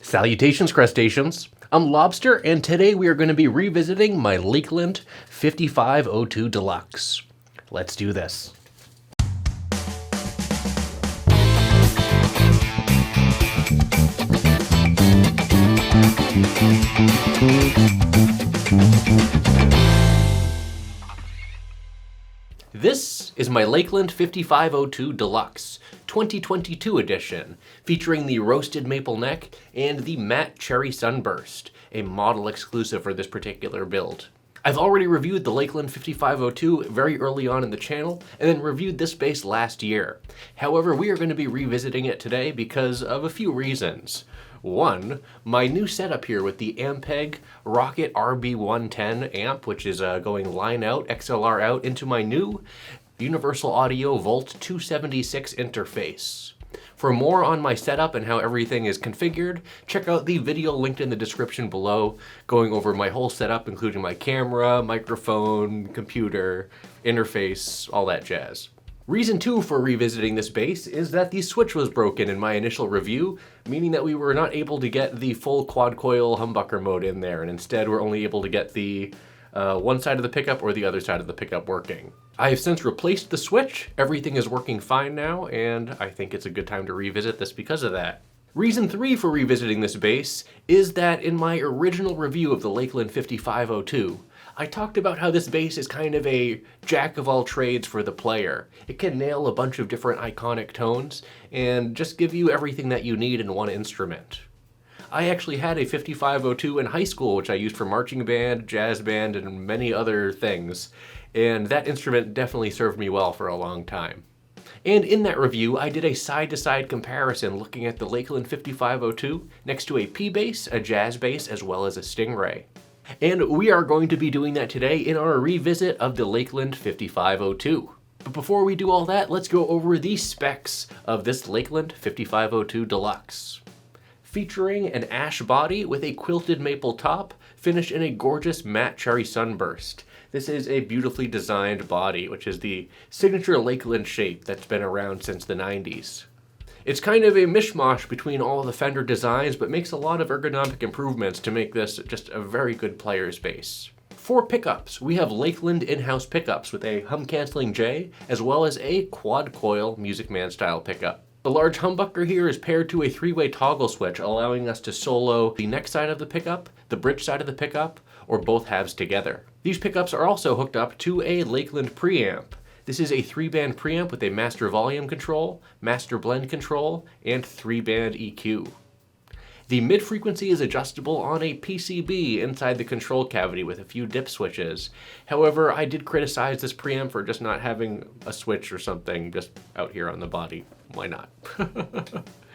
Salutations, crustaceans! I'm Lobster, and today we are going to be revisiting my Lakland 5502 Deluxe. Let's do this. This is my Lakland 5502 Deluxe 2022 edition, featuring the roasted maple neck and the matte cherry sunburst, a model exclusive for this particular build. I've already reviewed the Lakland 5502 very early on in the channel, and then reviewed this bass last year. However, we are going to be revisiting it today because of a few reasons. One, my new setup here with the Ampeg Rocket RB110 amp, which is going line out, XLR out, into my new Universal Audio Volt 276 interface. For more on my setup and how everything is configured, check out the video linked in the description below, going over my whole setup, including my camera, microphone, computer, interface, all that jazz. Reason 2 for revisiting this bass is that the switch was broken in my initial review, meaning that we were not able to get the full quad coil humbucker mode in there, and instead we're only able to get the one side of the pickup or the other side of the pickup working. I have since replaced the switch, everything is working fine now, and I think it's a good time to revisit this because of that. Reason 3 for revisiting this bass is that in my original review of the Lakland 5502, I talked about how this bass is kind of a jack of all trades for the player. It can nail a bunch of different iconic tones and just give you everything that you need in one instrument. I actually had a 5502 in high school, which I used for marching band, jazz band, and many other things, and that instrument definitely served me well for a long time. And in that review, I did a side-to-side comparison looking at the Lakland 5502 next to a P-bass, a jazz bass, as well as a Stingray. And we are going to be doing that today in our revisit of the Lakland 5502. But before we do all that, let's go over the specs of this Lakland 5502 Deluxe. Featuring an ash body with a quilted maple top, finished in a gorgeous matte cherry sunburst. This is a beautifully designed body, which is the signature Lakland shape that's been around since the 90s. It's kind of a mishmash between all of the Fender designs, but makes a lot of ergonomic improvements to make this just a very good player's bass. For pickups, we have Lakland in-house pickups with a hum-canceling J, as well as a quad-coil Music Man style pickup. The large humbucker here is paired to a 3-way toggle switch, allowing us to solo the neck side of the pickup, the bridge side of the pickup, or both halves together. These pickups are also hooked up to a Lakland Preamp. This is a 3-band preamp with a master volume control, master blend control, and 3-band EQ. The mid-frequency is adjustable on a PCB inside the control cavity with a few dip switches. However, I did criticize this preamp for just not having a switch or something just out here on the body. Why not?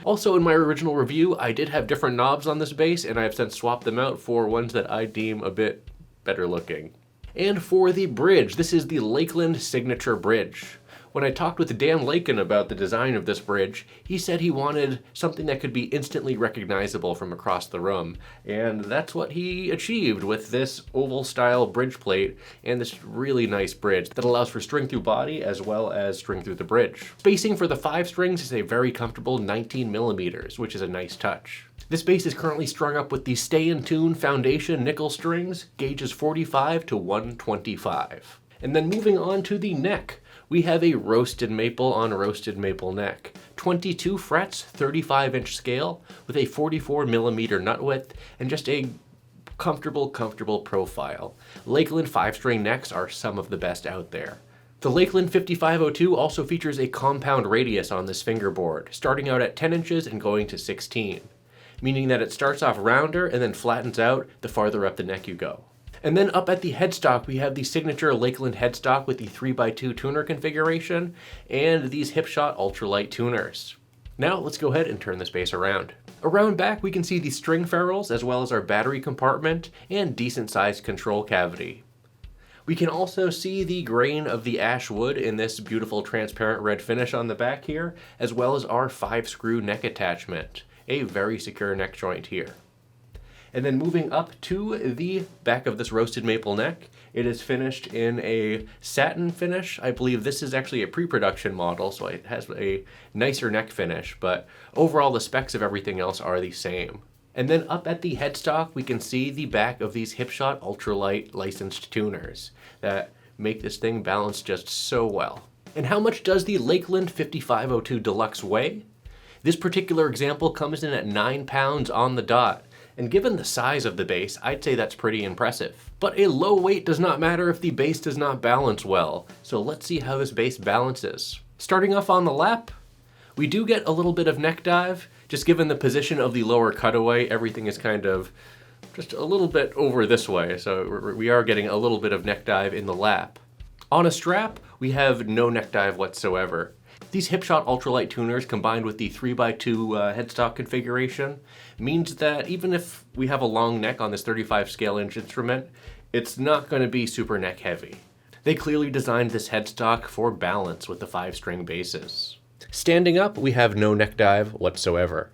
Also, in my original review, I did have different knobs on this bass, and I have since swapped them out for ones that I deem a bit better looking. And for the bridge, this is the Lakland Signature Bridge. When I talked with Dan Lakin about the design of this bridge, he said he wanted something that could be instantly recognizable from across the room, and that's what he achieved with this oval-style bridge plate and this really nice bridge that allows for string through body as well as string through the bridge. Spacing for the 5 strings is a very comfortable 19 millimeters, which is a nice touch. This bass is currently strung up with the Stay in Tune Foundation nickel strings, gauges 45 to 125. And then moving on to the neck, we have a roasted maple on roasted maple neck. 22 frets, 35-inch scale, with a 44 millimeter nut width, and just a comfortable profile. Lakland 5-string necks are some of the best out there. The Lakland 5502 also features a compound radius on this fingerboard, starting out at 10 inches and going to 16. Meaning that it starts off rounder and then flattens out the farther up the neck you go. And then up at the headstock, we have the signature Lakland headstock with the 3x2 tuner configuration and these Hipshot ultralight tuners. Now let's go ahead and turn this bass around. Around back, we can see the string ferrules as well as our battery compartment and decent sized control cavity. We can also see the grain of the ash wood in this beautiful transparent red finish on the back here, as well as our 5-screw neck attachment. A very secure neck joint here. And then moving up to the back of this roasted maple neck, it is finished in a satin finish. I believe this is actually a pre-production model, so it has a nicer neck finish, but overall the specs of everything else are the same. And then up at the headstock, we can see the back of these Hipshot ultralight licensed tuners that make this thing balance just so well. And how much does the Lakland 5502 Deluxe weigh? This particular example comes in at 9 pounds on the dot. And given the size of the bass, I'd say that's pretty impressive. But a low weight does not matter if the bass does not balance well. So let's see how this bass balances. Starting off on the lap, we do get a little bit of neck dive. Just given the position of the lower cutaway, everything is kind of just a little bit over this way. So we are getting a little bit of neck dive in the lap. On a strap, we have no neck dive whatsoever. These Hipshot ultralight tuners combined with the 3x2 headstock configuration means that even if we have a long neck on this 35 scale inch instrument, it's not going to be super neck heavy. They clearly designed this headstock for balance with the 5-string basses. Standing up, we have no neck dive whatsoever.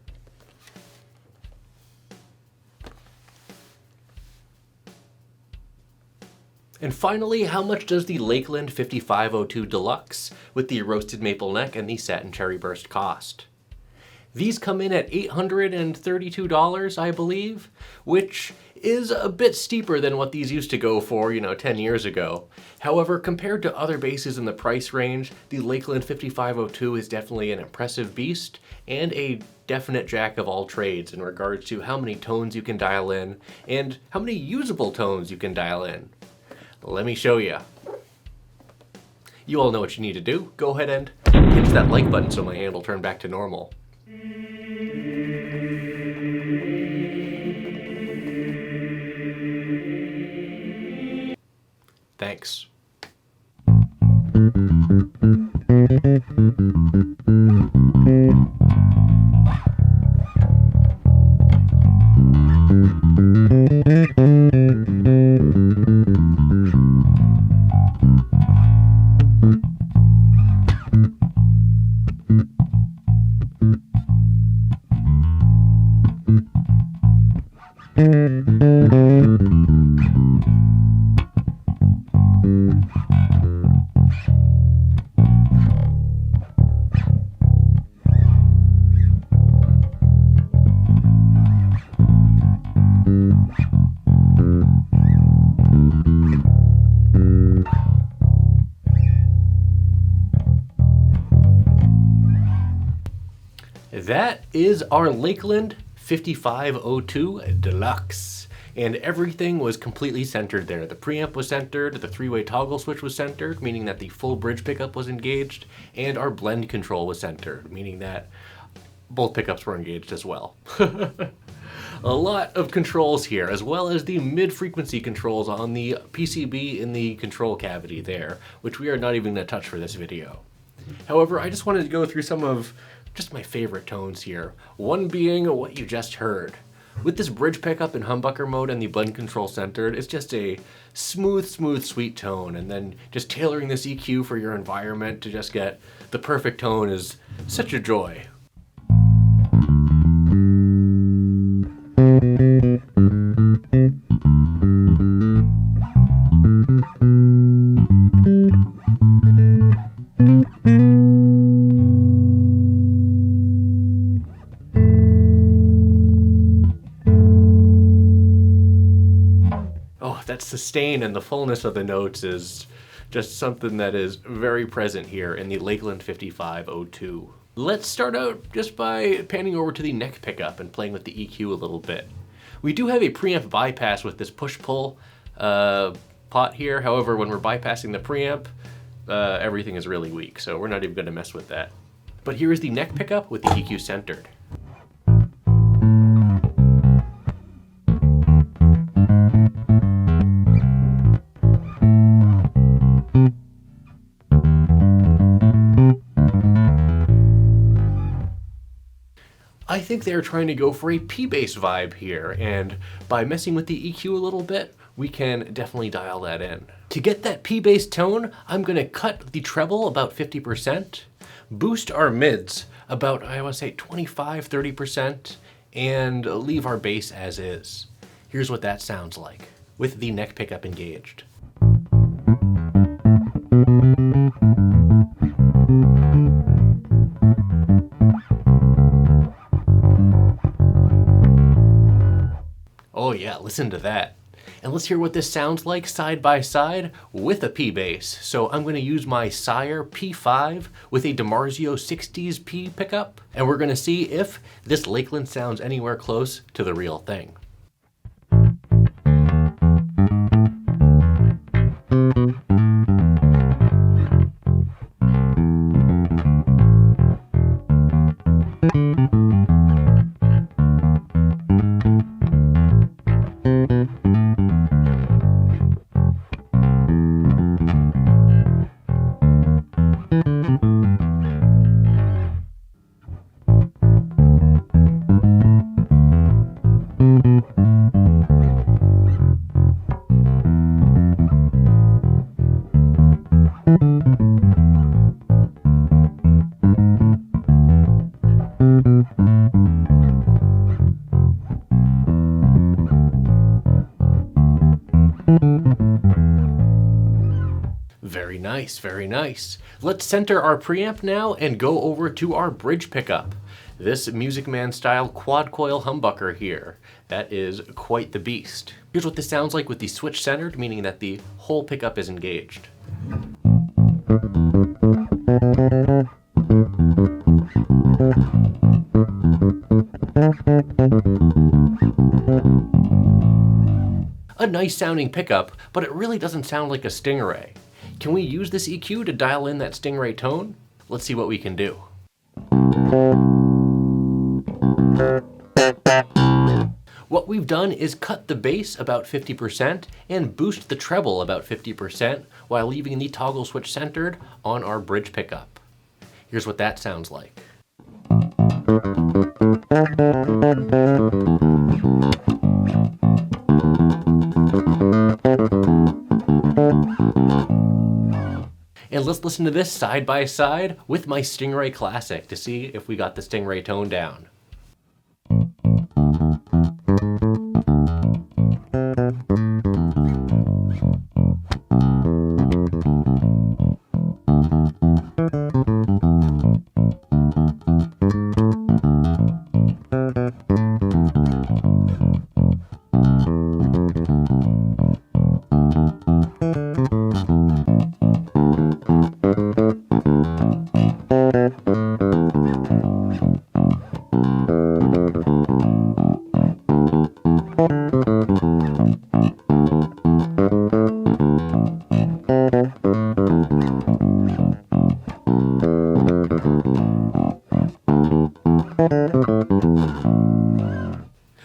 And finally, how much does the Lakland 5502 Deluxe with the roasted maple neck and the satin cherry burst cost? These come in at $832, I believe, which is a bit steeper than what these used to go for, 10 years ago. However, compared to other basses in the price range, the Lakland 5502 is definitely an impressive beast and a definite jack of all trades in regards to how many tones you can dial in and how many usable tones you can dial in. Let me show you. You all know what you need to do. Go ahead and pinch that like button so my hand will turn back to normal. Thanks. That is our Lakland 5502 Deluxe. And everything was completely centered there. The preamp was centered, the 3-way toggle switch was centered, meaning that the full bridge pickup was engaged, and our blend control was centered, meaning that both pickups were engaged as well. A lot of controls here, as well as the mid-frequency controls on the PCB in the control cavity there, which we are not even going to touch for this video. However, I just wanted to go through some of just my favorite tones here, one being what you just heard. With this bridge pickup in humbucker mode and the blend control centered, it's just a smooth, sweet tone, and then just tailoring this EQ for your environment to just get the perfect tone is such a joy. That sustain and the fullness of the notes is just something that is very present here in the Lakland 5502. Let's start out just by panning over to the neck pickup and playing with the EQ a little bit. We do have a preamp bypass with this push-pull pot here. However, when we're bypassing the preamp, everything is really weak, so we're not even going to mess with that. But here is the neck pickup with the EQ centered. I think they're trying to go for a P-bass vibe here, and by messing with the EQ a little bit, we can definitely dial that in. To get that P-bass tone, I'm going to cut the treble about 50%, boost our mids about, I want to say 25-30%, and leave our bass as is. Here's what that sounds like, with the neck pickup engaged. Oh yeah, listen to that. And let's hear what this sounds like side by side with a P bass. So I'm going to use my Sire P5 with a DiMarzio 60s P pickup, and we're going to see if this Lakland sounds anywhere close to the real thing. Very nice, very nice. Let's center our preamp now and go over to our bridge pickup. This Music Man style quad coil humbucker here. That is quite the beast. Here's what this sounds like with the switch centered, meaning that the whole pickup is engaged. A nice sounding pickup, but it really doesn't sound like a Stingray. Can we use this EQ to dial in that Stingray tone? Let's see what we can do. What we've done is cut the bass about 50% and boost the treble about 50% while leaving the toggle switch centered on our bridge pickup. Here's what that sounds like. And let's listen to this side by side with my Stingray Classic to see if we got the Stingray tone down.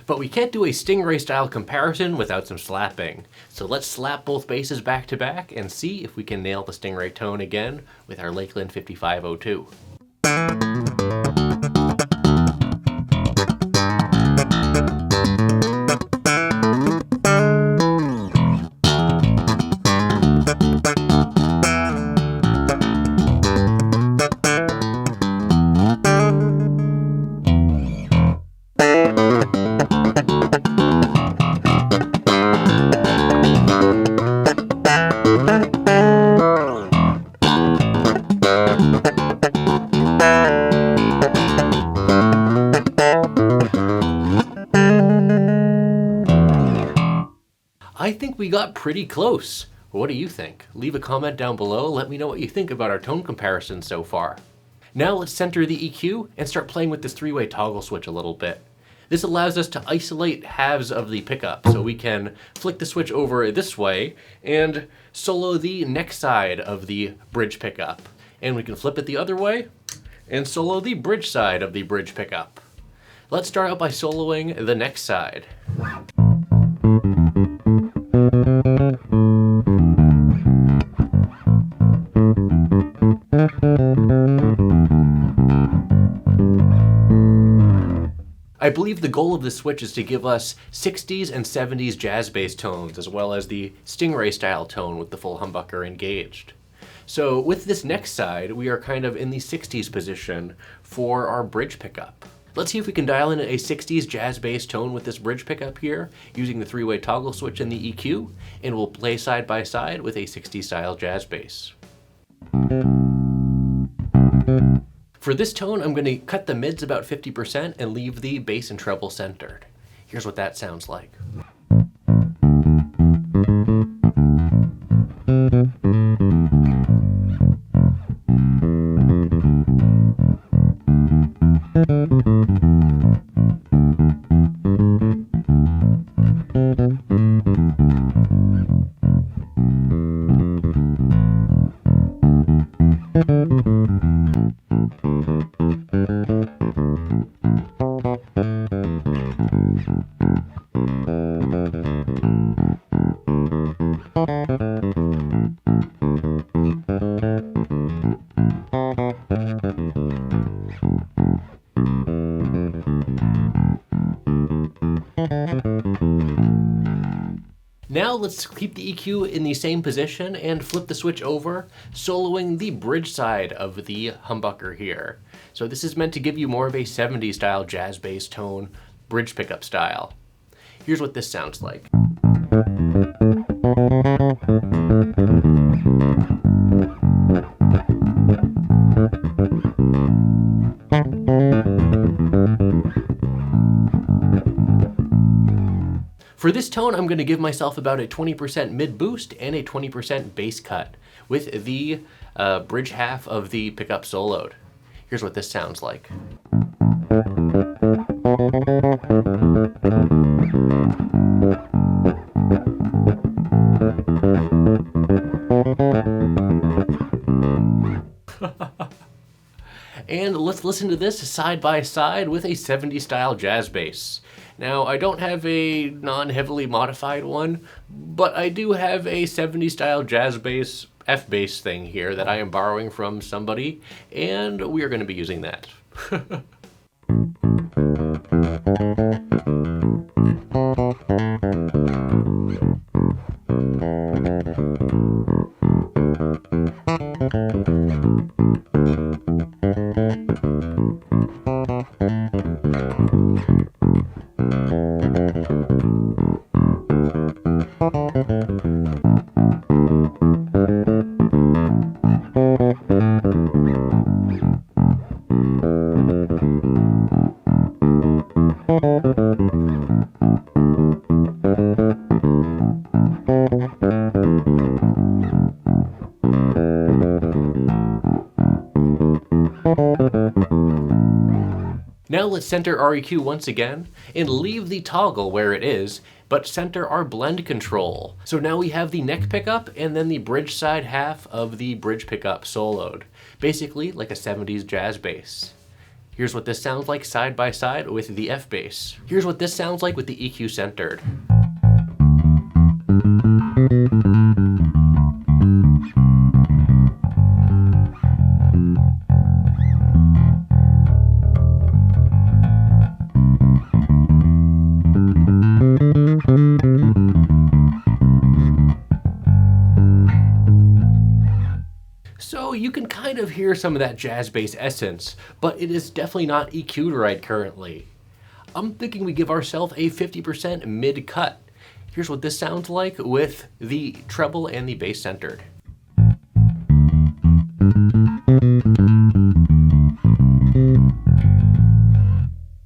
But we can't do a Stingray style comparison without some slapping. So let's slap both basses back to back and see if we can nail the Stingray tone again with our Lakland 5502. I think we got pretty close. What do you think? Leave a comment down below. Let me know what you think about our tone comparison so far. Now let's center the EQ and start playing with this three-way toggle switch a little bit. This allows us to isolate halves of the pickup, so we can flick the switch over this way and solo the next side of the bridge pickup. And we can flip it the other way and solo the bridge side of the bridge pickup. Let's start out by soloing the next side. I believe the goal of this switch is to give us 60s and 70s jazz bass tones, as well as the Stingray style tone with the full humbucker engaged. So with this next side, we are kind of in the 60s position for our bridge pickup. Let's see if we can dial in a 60s jazz bass tone with this bridge pickup here, using the three-way toggle switch and the EQ, and we'll play side by side with a 60s style jazz bass. For this tone, I'm going to cut the mids about 50% and leave the bass and treble centered. Here's what that sounds like. Now let's keep the EQ in the same position and flip the switch over, soloing the bridge side of the humbucker here. So this is meant to give you more of a 70s style jazz bass tone, bridge pickup style. Here's what this sounds like. For this tone, I'm going to give myself about a 20% mid boost and a 20% bass cut with the bridge half of the pickup soloed. Here's what this sounds like. And let's listen to this side by side with a 70s style jazz bass. Now, I don't have a non-heavily modified one, but I do have a 70s style jazz bass F bass thing here that I am borrowing from somebody, and we are going to be using that. Now let's center our EQ once again and leave the toggle where it is, but center our blend control. So now we have the neck pickup and then the bridge side half of the bridge pickup soloed, basically like a 70s jazz bass. Here's what this sounds like side by side with the F bass. Here's what this sounds like with the EQ centered. So you can kind of hear some of that jazz bass essence, but it is definitely not EQ'd right currently. I'm thinking we give ourselves a 50% mid cut. Here's what this sounds like with the treble and the bass centered.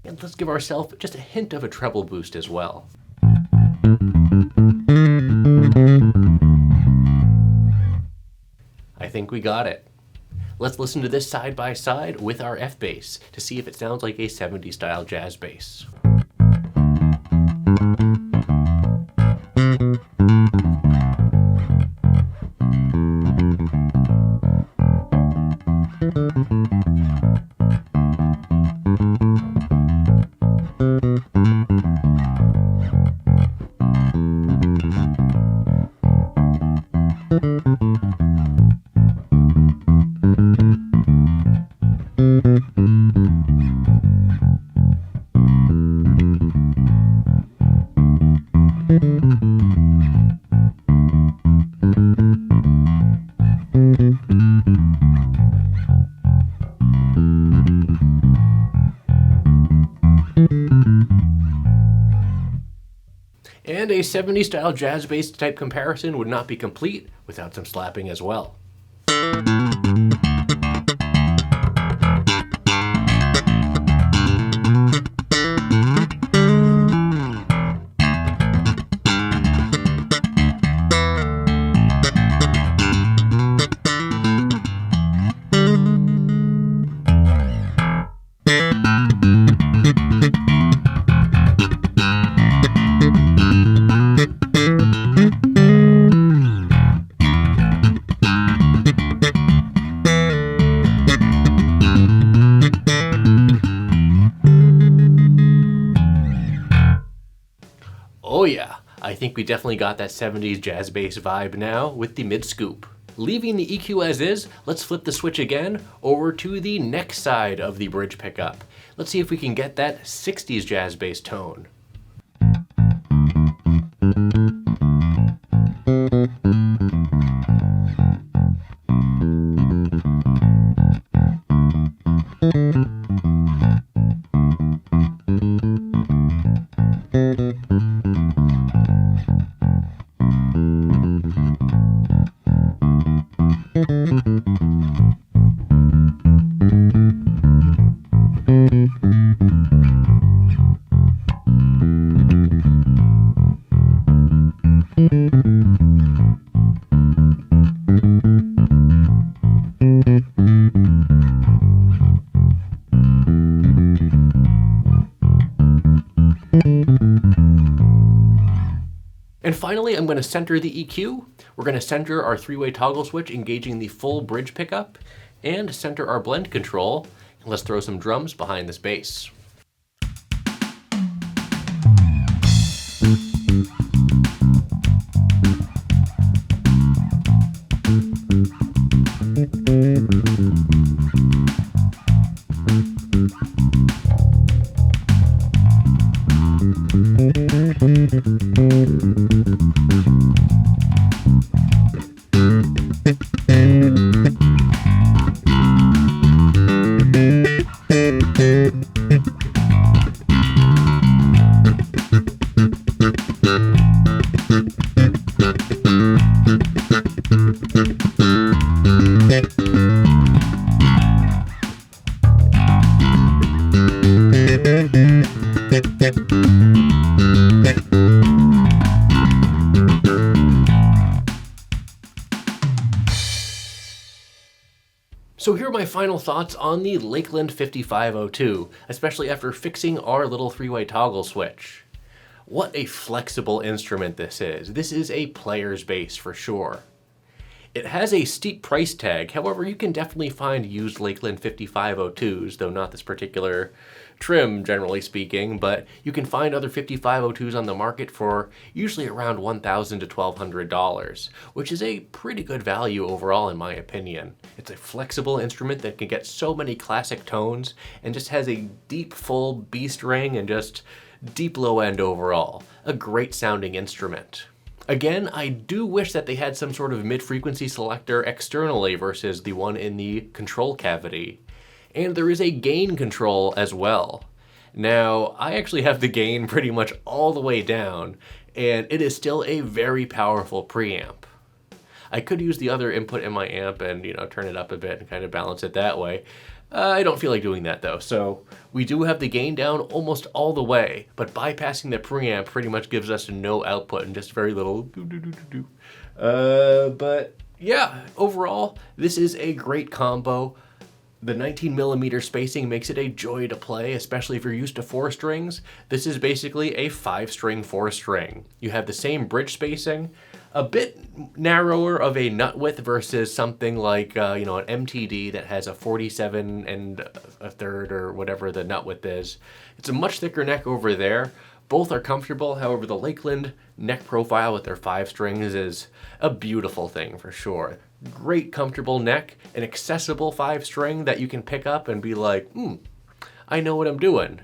And let's give ourselves just a hint of a treble boost as well. I think we got it. Let's listen to this side by side with our F bass to see if it sounds like a 70s style jazz bass. And a 70s style jazz bass type comparison would not be complete without some slapping as well. Oh yeah, I think we definitely got that 70s jazz bass vibe now with the mid-scoop. Leaving the EQ as is, let's flip the switch again over to the neck side of the bridge pickup. Let's see if we can get that 60s jazz bass tone. And finally, I'm going to center the EQ. We're going to center our three-way toggle switch, engaging the full bridge pickup, and center our blend control. Let's throw some drums behind this bass. So here are my final thoughts on the Lakland 5502, especially after fixing our little three-way toggle switch. What a flexible instrument this is. This is a player's bass for sure. It has a steep price tag, however you can definitely find used Lakland 5502s, though not this particular trim generally speaking, but you can find other 5502s on the market for usually around $1,000 to $1,200, which is a pretty good value overall in my opinion. It's a flexible instrument that can get so many classic tones and just has a deep full B string and just deep low end overall. A great sounding instrument. Again, I do wish that they had some sort of mid-frequency selector externally versus the one in the control cavity. And there is a gain control as well. Now, I actually have the gain pretty much all the way down, and it is still a very powerful preamp. I could use the other input in my amp and, turn it up a bit and kind of balance it that way. I don't feel like doing that though, so we do have the gain down almost all the way, but bypassing the preamp pretty much gives us no output and just very little do-do-do-do-do. But yeah, overall, this is a great combo. The 19mm spacing makes it a joy to play, especially if you're used to 4 strings. This is basically a 5-string 4-string. You have the same bridge spacing, a bit narrower of a nut width versus something like an MTD that has a 47 and a third or whatever the nut width is. It's a much thicker neck over there. Both are comfortable, however the Lakland neck profile with their 5 strings is a beautiful thing for sure. Great comfortable neck, an accessible 5-string that you can pick up and be like, I know what I'm doing.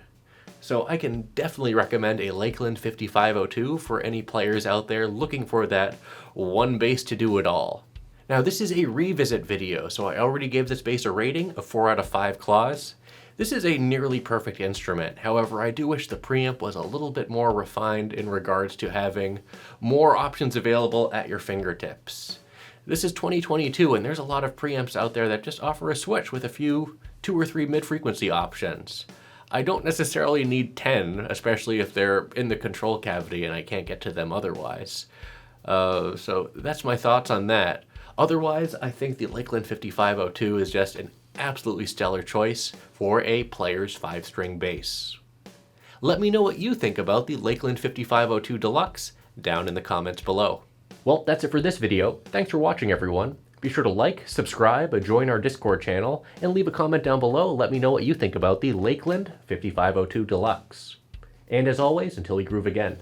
So I can definitely recommend a Lakland 5502 for any players out there looking for that one bass to do it all. Now this is a revisit video, so I already gave this bass a rating of 4 out of 5 claws. This is a nearly perfect instrument, however I do wish the preamp was a little bit more refined in regards to having more options available at your fingertips. This is 2022 and there's a lot of preamps out there that just offer a switch with a few 2 or 3 mid-frequency options. I don't necessarily need 10, especially if they're in the control cavity and I can't get to them otherwise. So that's my thoughts on that. Otherwise, I think the Lakland 5502 is just an absolutely stellar choice for a player's 5-string bass. Let me know what you think about the Lakland 5502 Deluxe down in the comments below. Well, that's it for this video. Thanks for watching, everyone. Be sure to like, subscribe, join our Discord channel, and leave a comment down below. Let me know what you think about the Lakland 5502 Deluxe. And as always, until we groove again,